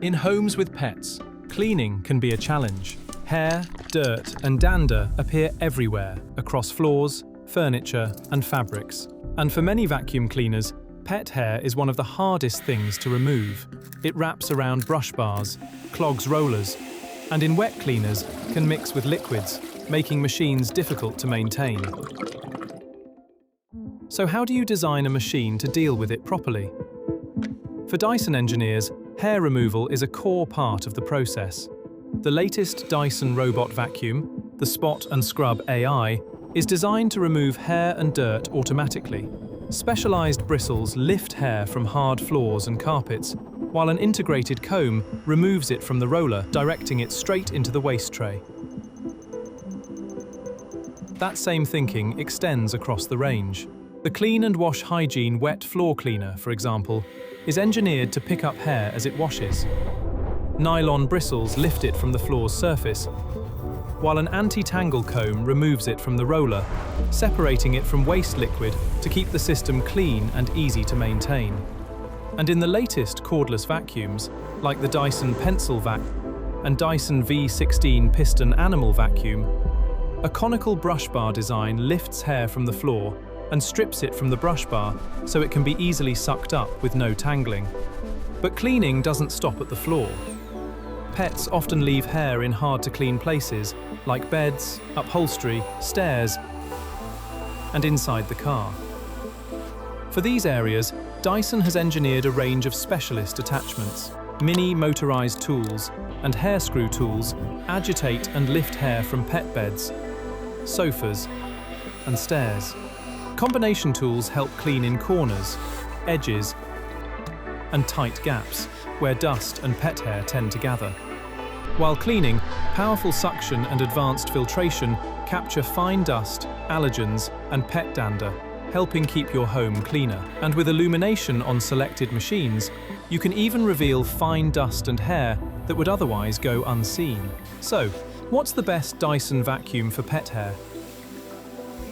In homes with pets, cleaning can be a challenge. Hair, dirt, and dander appear everywhere, across floors, furniture, and fabrics. And for many vacuum cleaners, pet hair is one of the hardest things to remove. It wraps around brush bars, clogs rollers, and in wet cleaners can mix with liquids, making machines difficult to maintain. So how do you design a machine to deal with it properly? For Dyson engineers, hair removal is a core part of the process. The latest Dyson robot vacuum, the Spot+Scrub Ai, is designed to remove hair and dirt automatically. Specialized bristles lift hair from hard floors and carpets, while an integrated comb removes it from the roller, directing it straight into the waste tray. That same thinking extends across the range. The Clean+Wash Hygiene wet floor cleaner, for example, is engineered to pick up hair as it washes. Nylon bristles lift it from the floor's surface, while an anti-tangle comb removes it from the roller, separating it from waste liquid to keep the system clean and easy to maintain. And in the latest cordless vacuums, like the Dyson PencilVac and Dyson V16 Piston Animal vacuum, a conical brush bar design lifts hair from the floor and strips it from the brush bar so it can be easily sucked up with no tangling. But cleaning doesn't stop at the floor. Pets often leave hair in hard-to-clean places, like beds, upholstery, stairs, and inside the car. For these areas, Dyson has engineered a range of specialist attachments. Mini motorized tools and hair screw tools agitate and lift hair from pet beds, sofas, and stairs. Combination tools help clean in corners, edges, and tight gaps, where dust and pet hair tend to gather. While cleaning, powerful suction and advanced filtration capture fine dust, allergens, and pet dander, helping keep your home cleaner. And with illumination on selected machines, you can even reveal fine dust and hair that would otherwise go unseen. So, what's the best Dyson vacuum for pet hair?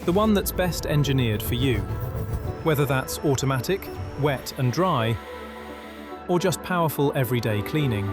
The one that's best engineered for you. Whether that's automatic, wet and dry, or just powerful everyday cleaning.